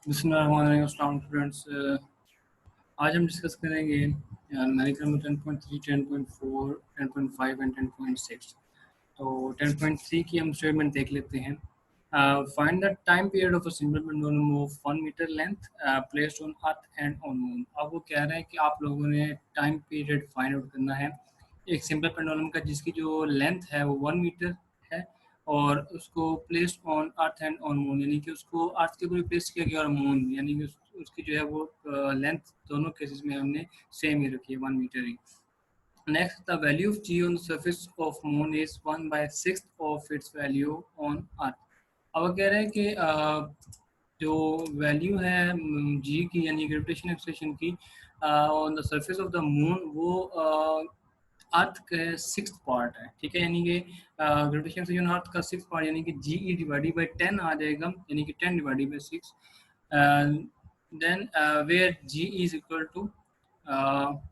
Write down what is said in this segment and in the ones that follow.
अस्सलाम स्टूडेंट्स। आज हम डिस्कस करेंगे न्यूमेरिकल में 10.3, 10.4, 10.5 एंड 10.6। तो 10.3 की हम स्टेटमेंट देख लेते हैं। Find the time period of a simple pendulum of 1 metre length placed on earth and on moon. अब वो कह रहे हैं कि आप लोगों ने टाइम पीरियड फाइंड आउट करना है एक सिंपल पेंडुलम का जिसकी जो लेंथ है वो 1 मीटर है और उसको placed on earth and on moon, यानी कि उसको अर्थ के ऊपर प्लेस किया गया और मून, यानी कि उसकी जो है वो लेंथ दोनों केसेस में हमने सेम ही रखी है 1 मीटर ही। Next, the value of g on the surface of moon is 1/6 of its value on earth। अब वो कह रहे हैं कि जो वैल्यू है जी की यानी ग्रेविटेशन एक्सलेशन की on the surface of the moon वो अर्थ का 6th पार्ट है, ठीक है। यानी कि ग्रेविटेशन एक्सलेशन अर्थ का 6th पार्ट यानी कि जी ई डिवाइडेड बाई 10 आ जाएगा, यानी कि 10 divided by 6। Then where g is equal to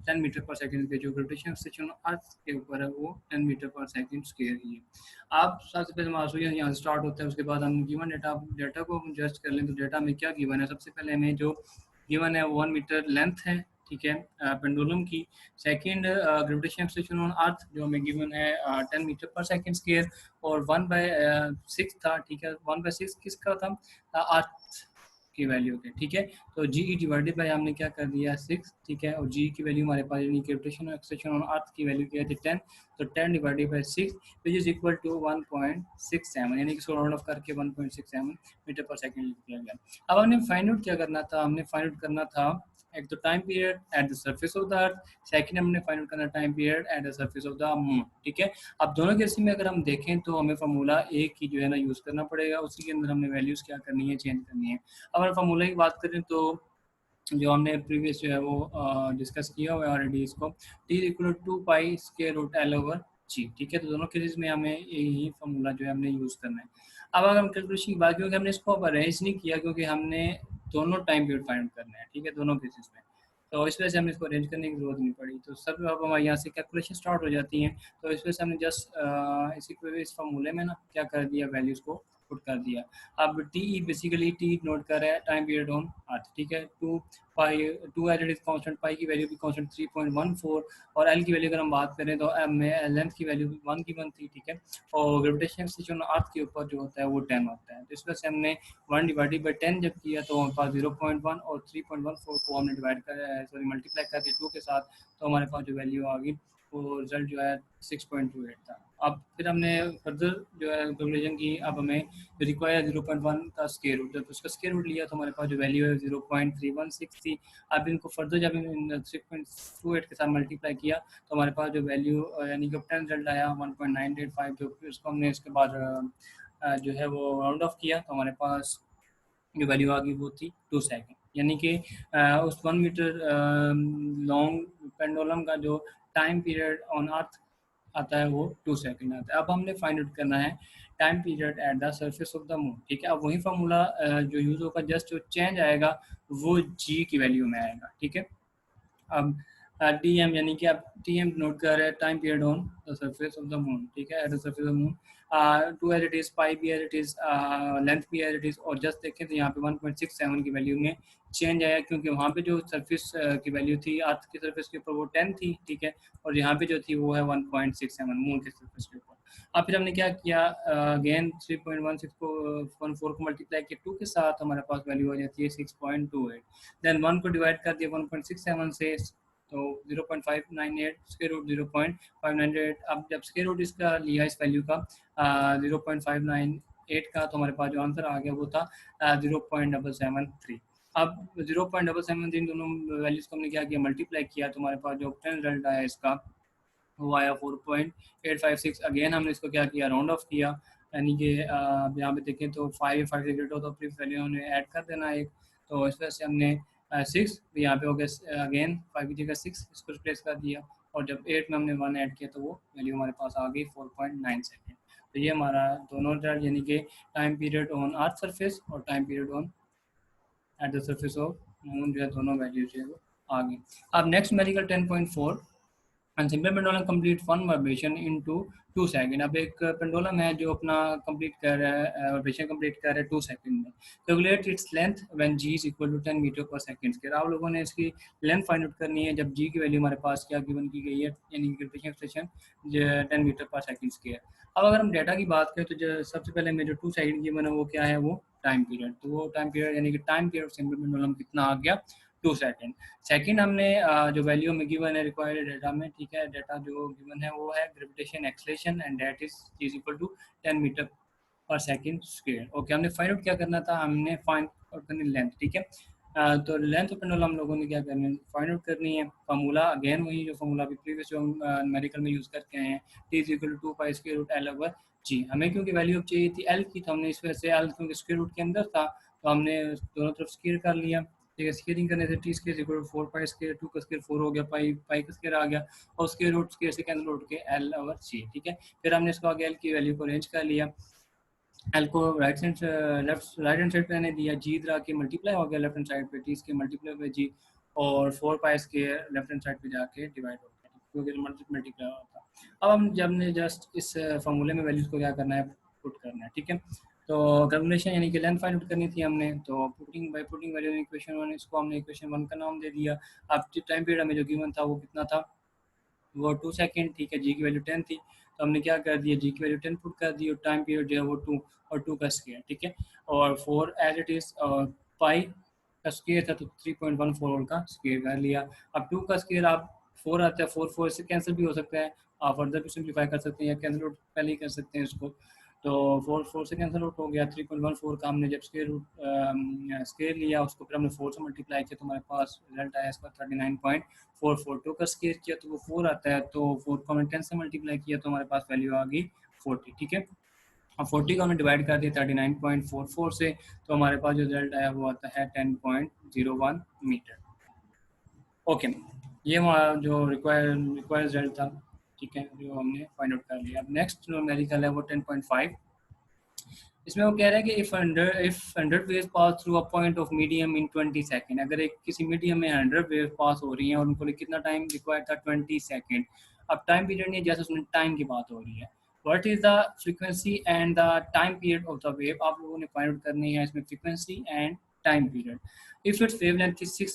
10 metre per second पे जो ग्रेविटेशन स्टेशन अर्थ के ऊपर है वो 10 मीटर पर सेकंड स्क्वायर ही है। आप सबसे पहले हमारा यहाँ स्टार्ट होता है, उसके बाद हम गिवन डेटा को हम जस्ट कर लें। तो डेटा में क्या गिवन है, सबसे पहले हमें जो गिवन है 1 मीटर लेंथ है, ठीक है, पेंडुलम की। Second gravitation station on earth जो हमें गिवन है 10 मीटर पर सेकंड स्क्वायर और 1/6 था, ठीक है। 1/6 किसका था, अर्थ की वैल्यू के, ठीक है। तो जी ई डिवाइडेड बाई हमने क्या कर दिया 6, ठीक है, और जी की वैल्यू हमारे पास यानी ग्रेविटेशन एक्सलेशन ऑन अर्थ की वैल्यू क्या थी 10, तो 10 divided by 6 which is equal to 1.67, यानी कि इसको राउंड ऑफ करके 1.67 मीटर पर सेकंड लिख दिया गया। अब हमने फाइंड आउट क्या करना था, हमने फाइंड आउट करना था एक तो time period eight the surface of the earth, second हमने फाइंड आउट करना time period eight the surface of the moon, ठीक है। अब दोनों केस में अगर हम देखें तो हमें फार्मूला एक ही जो है ना यूज़ करना पड़ेगा, उसी के अंदर हमने वैल्यूज़ क्या करनी है, चेंज करनी है। अगर फार्मूला की बात करें तो जो हमने प्रीवियस जो है वो डिस्कस किया हुआ है ऑलरेडी, इसको T equal to pi square root L over G, ठीक है। तो दोनों केसेस में हमें यही फार्मूला जो है हमने यूज़ करना है। अब अगर हम कैलकुलेशन की बात, क्योंकि हमने इसको अब अरेंज नहीं किया क्योंकि हमने दोनों टाइम पीरियड फाइंड करना है, ठीक है, दोनों केसेस में। तो इस वजह से हमें इसको अरेंज करने की जरूरत नहीं पड़ी। तो सब अब हमारे यहाँ से कैलकुलेशन स्टार्ट हो जाती हैं। तो इस वजह से हमने जस्ट इस फार्मूले में ना क्या कर दिया, वैल्यूज़ को पुट कर दिया। अब T E basically T note कर रहा है टाइम पीरियड ऑन अर्थ, ठीक है। 2 एज इट इज कांस्टेंट, पाई की वैल्यू भी कांस्टेंट 3.14 और एल की वैल्यू अगर हम बात करें तो लेंथ की वैल्यू 1 की 1 थी, ठीक है। और ग्रेविटेशन एक्सलेशन अर्थ के ऊपर जो होता है वो 10 होता है। तो इस वजह से हमने 1 डिवाइडेड बाई 10 जब किया तो हमारे पास 0.1 और 3.14 को हमने डिवाइड कर सॉरी मल्टीप्लाई कर दिया 2 के साथ, तो हमारे पास जो वैल्यू आ गई वो रिजल्ट जो है 6.28 था। अब फिर हमने फर्दर जो है कैलकुलेशन की, अब हमें रिक्वायर 0.1 का स्क्वायर रूट, जब उसका स्क्वायर रूट लिया तो हमारे पास जो वैल्यू है 0.316 थी। अब इनको फर्दर जब इन 6.28 के साथ मल्टीप्लाई किया तो हमारे पास जो वैल्यू यानी कि 10 रिजल्ट आया 1.985, जो फिर उसको हमने इसके बाद जो है वो राउंड ऑफ किया तो हमारे पास जो वैल्यू आ गई वो थी 2 सेकंड, यानी कि उस 1 मीटर लॉन्ग पेंडुलम का जो टाइम पीरियड ऑन अर्थ आता है वो 2 सेकंड आता है। अब हमने फाइंड आउट करना है time period eight the surface of the moon, ठीक है। अब वही फार्मूला जो यूज़ होगा, जस्ट जो चेंज आएगा वो जी की वैल्यू में आएगा, ठीक है। अब टी एम यानी कि आप टी एम नोट कर रहे हैं time period on the surface of the moon, ठीक है, at the surface of the moon. 2 as it is, pi भी एज इट इज, लेंथ भी एज इट इज, और जस्ट देखें तो यहाँ पे 1.67 की वैल्यू में चेंज आया क्योंकि वहाँ पे जो सरफेस की वैल्यू थी अर्थ की सरफेस के ऊपर वो 10 थी, ठीक है, और यहाँ पे जो थी वो है 1.67 मून के सरफेस के ऊपर। अब फिर हमने क्या किया, अगेन 3.16 को 14 को मल्टीप्लाई किया 2 के साथ, हमारे पास वैल्यू आ जाती है 6.28। देन 1 को डिवाइड कर दिया 1.67 से तो 0.598 स्क्वायर रूट 0.598। अब जब स्क्वायर रूट इसका लिया इस वैल्यू का 0.598 का, तो हमारे पास जो आंसर आ गया वो था 0.773। अब 0.773 दोनों वैल्यूज को हमने क्या किया, मल्टीप्लाई किया, तो हमारे पास जो रिजल्ट आया इसका वो आया 4.856। अगेन हमने इसको क्या किया, राउंड ऑफ किया, यानी कि यहाँ पे देखें तो 5 से ग्रेटर हो तो प्रीवियस वैल्यू हमने ऐड कर देना एक। तो इस वजह से हमने 6 यहाँ पे हो गया, अगेन 5 की जगह 6 इसको रिप्लेस कर दिया, और जब 8 में हमने 1 ऐड किया तो वो वैल्यू हमारे पास आ गई 4.9 सेकेंड। तो ये हमारा दोनों रिजल्ट यानी कि time period on earth surface और time period on at the surface of moon जो है दोनों वैल्यूज जो है वो आ गई। अब next numerical 10.4 and simple pendulum complete one vibration into 2 second. अब एक पेंडुलम है जो अपना कंप्लीट कर रहा है वाइब्रेशन कंप्लीट कर रहा है 2 सेकंड में। Calculate its length when g is equal to 10 metre per second square. आप लोगों ने इसकी लेंथ फाइंड आउट करनी है जब जी की वैल्यू हमारे पास क्या गिवन की गई है, यानी gravitation expression 10 metre per second square. अब अगर हम डेटा की बात करें तो जो सबसे पहले में जो 2 सेकंड गिवन है वो क्या है, वो टाइम पीरियड। तो वो टाइम पीरियड यानी कि टाइम पीरियड सिंपल पेंडुलम कितना आ गया, 2 सेकंड। सेकंड हमने जो वैल्यू में गिवन है रिक्वायर्ड डेटा में, ठीक है, डेटा जो गिवन है वो है gravitation acceleration and that is equal to 10 metre per second square. Okay, हमने फाइंड आउट क्या करना था, हमने फाइंड आउट करनी लेंथ, ठीक है। तो लेंथ ऑफ पेंडुलम हम लोगों ने क्या करना है, फाइंड आउट करनी है। फार्मूला अगेन वही जो फार्मूला अभी प्रीवियस जो हम न्यूमेरिकल में यूज करके आए हैं, T is equal to 2 pi square root L over G. हमें क्योंकि वैल्यू अब चाहिए थी एल की, तो हमने इस वजह से एल क्योंकि स्क्वायर रूट के अंदर था तो हमने दोनों तरफ स्क्वायर कर लिया, ठीक है। स्केयरिंग करने से t square equal to 4 pi square, 2 का स्केयर 4 हो गया, पाई पाई का स्केयर आ गया और स्केयर रूट स्केयर से कैंसिल उठ के एल ओवर सी, ठीक है। फिर हमने इसको आगे एल की वैल्यू को अरेंज कर लिया। एल को राइट हैंड साइड पे मैंने दिया, जी इधर के मल्टीप्लाई हो गया लेफ्ट हैंड साइड पे, टी इसके मल्टीप्लाई पे जी, और 4 pi square left hand side पे जाके डिवाइड हो गया क्योंकि मल्टीप्लाई होता। अब हम जब ने जस्ट इस फॉर्मूले में वैल्यूज को क्या करना है, पुट करना है, ठीक है। तो कैलकुलेशन यानी कि लेंथ फाइंड आउट करनी थी हमने, तो putting by putting value in equation 1, इसको हमने इक्वेशन 1 का नाम दे दिया। अब टाइम पीरियड हमें जो गिवन था वो कितना था, वो 2 सेकंड, ठीक है। जी की वैल्यू 10 थी तो हमने क्या कर दिया, जी की वैल्यू 10 पुट कर दी और टाइम पीरियड जो है वो 2 और 2 का स्क्वायर, ठीक है। और 4 एज इट इज, और पाई का स्क्वायर था तो 3.14 का स्क्वायर कर लिया। अब 2 का स्क्वायर आप 4 आता है, 4 4 से कैंसिल भी हो सकता है, आप फर्दर भी सिंप्लीफाई कर सकते हैं या कैंसिल आउट पहले ही कर सकते हैं इसको। तो 4 4 से कैंसिल आउट हो गया, 3.14 का हमने जब स्क्वायर रूट स्क्वायर लिया उसको फिर हमने 4 से मल्टीप्लाई किया तो हमारे पास रिजल्ट आया इसका 39.442 का स्क्वायर किया तो वो 4 आता है, तो 4 को हमने 10 से मल्टीप्लाई किया तो हमारे पास वैल्यू आ गई 40, ठीक है। अब 40 को हमने डिवाइड कर दिया 39.44 से तो हमारे पास जो रिजल्ट आया वो आता है 10.01 मीटर। ओके, ये हमारा जो रिक्वायर रिजल्ट था, ठीक है, जो हमने फाइंड आउट कर लिया। अब नेक्स्ट जो मेडिकल है वो 10.5। इसमें वो कह रहा है कि if 100 waves pass through a point of medium in 20 second. अगर एक किसी मीडियम में 100 वेव पास हो रही हैं और उनको लिए कितना टाइम रिक्वायर्ड था, 20 सेकंड। अब टाइम पीरियड नहीं, जैसे उसमें टाइम की बात हो रही है। What is the frequency and the time period of the wave, आप लोगों ने फाइंड आउट करनी है इसमें frequency and time period. If it's wave length is 6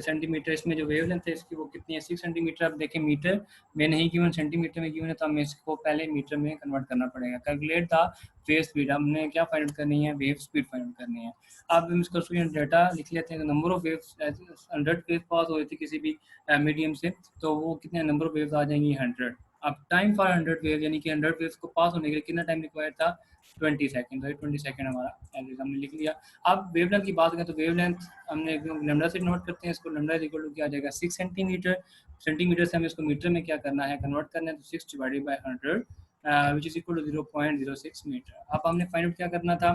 centimetre, इसमें जो वेव लेंथ है इसकी वो कितनी है, 6 सेंटीमीटर। अब देखें मीटर में नहीं गिवन, सेंटीमीटर में गिवन है तो हमें इसको पहले मीटर में कन्वर्ट करना पड़ेगा। कैलकुलेट द वेव स्पीड, हमने क्या फाइंड आउट करनी है, वेव स्पीड फाइंड आउट करनी है। अब हम इसका स्टूडेंट डाटा लिख लेते हैं। नंबर ऑफ वेव्स 100 वेव पास हो रही थी किसी भी मीडियम से तो वो कितने नंबर ऑफ वेव्स आ जाएंगी 100। अब टाइम फॉर 100 वेव यानी कि 100 वेव्स को पास होने के लिए कितना टाइम रिक्वायर्ड था, 20 सेकंड। तो 20 सेकंड हमारा एवरेज हमने लिख लिया। अब वेवलेंथ की बात करें तो वेवलेंथ हमने लैम्डा से नोट करते हैं इसको, लैम्डा इज इक्वल टू क्या आ जाएगा 6 सेंटीमीटर। सेंटीमीटर से हमें इसको मीटर में क्या करना है, कन्वर्ट करना है, तो 6 divided by 100 which is equal to 0.06 metre. अब हमने फाइंड आउट क्या करना था,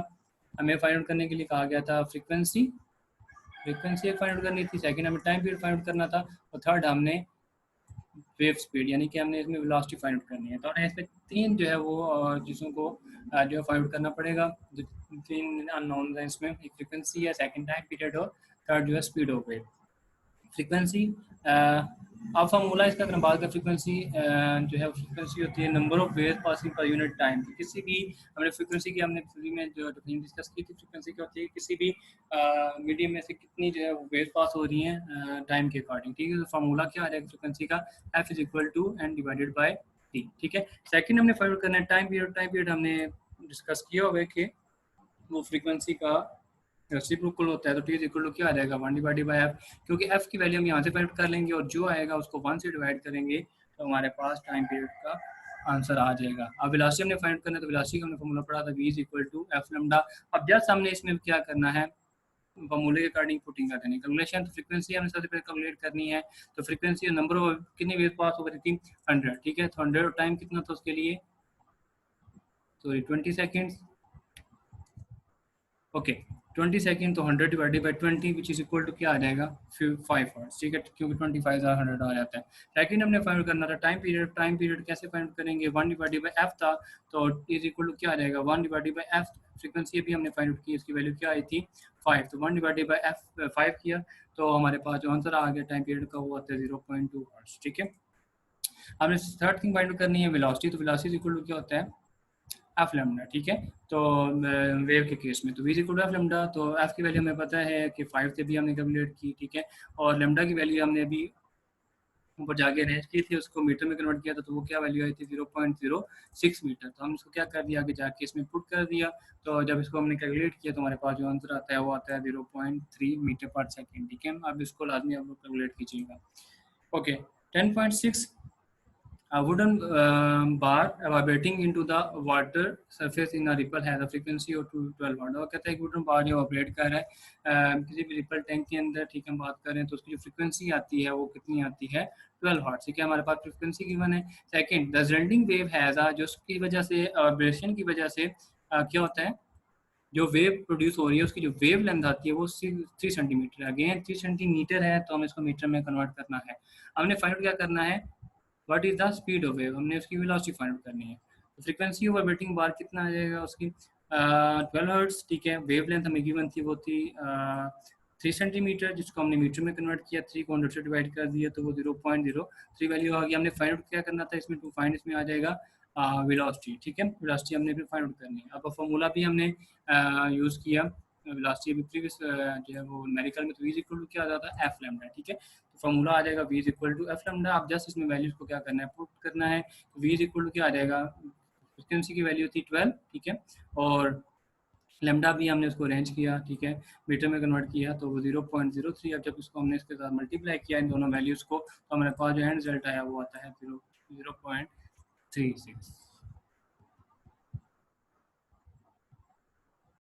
हमें फाइंड आउट करने के लिए कहा गया था फ्रीक्वेंसी, फ्रीक्वेंसी एक फाइंड आउट करनी थी, सेकंड हमें टाइम पीरियड फाइंड आउट करना था और थर्ड हमने वेव स्पीड यानी कि हमने इसमें वेलोसिटी फाइंड आउट करनी है। तो हमें इसमें तीन जो है वो चीज़ों को जो है फाइंड आउट करना पड़ेगा। जो तीन अननोन है इसमें, एक फ्रीक्वेंसी है, सेकंड टाइम पीरियड और थर्ड जो है स्पीड ऑफ वेव। फ्रीक्वेंसी अब फार्मूला इसका अगर हम बात करें, फ्रीक्वेंसी जो है फ्रीक्वेंसी होती है number of wave passing per unit time. किसी भी हमने फ्रीक्वेंसी की हमने फ्री में जो डिस्कस की थी, फ्रीक्वेंसी क्या होती है, किसी भी मीडियम में से कितनी जो है वेव पास हो रही हैं टाइम के अकॉर्डिंग, ठीक है। तो फार्मूला क्या आ रहा है फ्रीक्वेंसी का, f is equal to n divided by t, ठीक है। सेकंड हमने फाइंड करना है टाइम पीरियड। टाइम पीरियड हमने डिस्कस किया हुआ है कि वो फ्रीक्वेंसी का रेसिप्रोकल होता है, तो टी इज इक्वल टू क्या आ जाएगा 1 डिवाइडेड बाई एफ, क्योंकि एफ की वैल्यू हम यहाँ से फाइंड कर लेंगे और जो आएगा उसको 1 से डिवाइड करेंगे तो हमारे पास टाइम पीरियड का आंसर आ जाएगा। अब वेलोसिटी हमने फाइंड करना है तो वेलोसिटी का हमने फॉर्मूला पढ़ा था, v is equal to f lambda. अब जस्ट हमने इसमें क्या करना है, फॉर्मूले के अकॉर्डिंग पुटिंग कर देनी कैलकुलेशन। तो फ्रीक्वेंसी हमने सबसे पहले कैलकुलेट करनी है, तो फ्रीक्वेंसी नंबर ऑफ कितनी वेव पास हो रही थी 100, ठीक है। तो 100 टाइम कितना था उसके लिए, सॉरी 20 सेकेंड्स, ओके 20 सेकंड, तो 100 divided by 20 which is equal to क्या आ जाएगा 5 आवर्स, ठीक है, क्योंकि 25 100 आ जाता है। सेकंड हमने फाइंड करना था टाइम पीरियड। टाइम पीरियड कैसे फाइंड करेंगे, 1 डिवाइडेड बाई एफ था तो इज इक्वल टू क्या आ जाएगा 1 डिवाइडेड बाई एफ। फ्रीक्वेंसी भी हमने फाइंड की, इसकी वैल्यू क्या आई थी 5, तो 1 डिवाइडेड बाई एफ 5 किया तो हमारे पास जो आंसर आ गया टाइम पीरियड का वो आता है 0.2 आवर्स, ठीक है। हमने थर्ड थिंग फाइंड करनी है वेलोसिटी, तो वेलोसिटी इक्वल टू क्या होता है एफ लेमडा, ठीक है। तो वेव के केस में तो v equal to f lambda, तो एफ की वैल्यू हमें पता है कि 5 से भी हमने कैलकुलेट की, ठीक है। और लेमडा की वैल्यू हमने अभी ऊपर जाके रेंज की थी, उसको मीटर में कन्वर्ट किया था, तो वो क्या वैल्यू आई थी 0.06 मीटर। तो हम इसको क्या कर दिया, आगे जाके इसमें पुट कर दिया। तो जब इसको हमने कैलकुलेट किया तो हमारे पास जो आंसर आता है वो आता है 0.3 मीटर पर सेकेंड, ठीक है। अब इसको लाजमी आप लोग कैलकुलेट कीजिएगा। Okay, 10.6 a wooden bar vibrating into the water surface in a ripple has a frequency of 12 watt। और कहता है कि वुडन बार जो ऑपरेट कर रहा है किसी भी रिपल टैंक के अंदर, ठीक है, हम बात करें तो उसकी जो फ्रीक्वेंसी आती है वो कितनी आती है 12 वाट, ठीक है। हमारे पास फ्रीक्वेंसी गिवन है। Second, the resulting wave has a, जो उसकी वजह से वाइब्रेशन की वजह से क्या होता है, जो वेव प्रोड्यूस हो रही है उसकी जो वेव लेंथ आती है वो 3 सेंटीमीटर है। अगेन 3 सेंटीमीटर है तो हमें इसको मीटर में कन्वर्ट करना है। हमने फाइंड क्या करना है, what is the speed of wave, हमने उसकी वेलोसिटी फाइंड करनी है। तो फ्रीक्वेंसी ऑफ वाइब्रेटिंग बार कितना आ जाएगा उसकी 12 हर्ट्ज, ठीक है। वेव लेंथ हमें गिवन थी वो थी 3 सेंटीमीटर, जिसको हमने मीटर में कन्वर्ट किया, 3 को 100 से डिवाइड कर दिया तो वो 0.03 वैल्यू आ गई। हमने फाइंड आउट क्या करना था इसमें, टू फाइंड इसमें आ जाएगा वेलोसिटी, ठीक है। वेलोसिटी हमने फिर फाइंड आउट करनी है। अब फॉर्मूला भी हमने यूज़ किया वेलोसिटी अभी प्रीवियस जो है वो न्यूमेरिकल में, तो v इक्वल टू क्या आ जाता है एफ लैम्डा, ठीक है। तो फॉर्मूला आ जाएगा v equal to f lambda. आप जस्ट इसमें वैल्यूज को क्या करना है, पुट करना है। तो v इक्वल टू क्या आ जाएगा, फ्रीक्वेंसी की वैल्यू थी 12, ठीक है। और लेमडा भी हमने उसको रेंज किया, ठीक है, मीटर में कन्वर्ट किया तो वो 0.03। अब जब इसको हमने इसके साथ मल्टीप्लाई किया इन दोनों वैल्यूज़ को, तो हमारे पास जो एंड रिजल्ट आया वो आता है 0.36।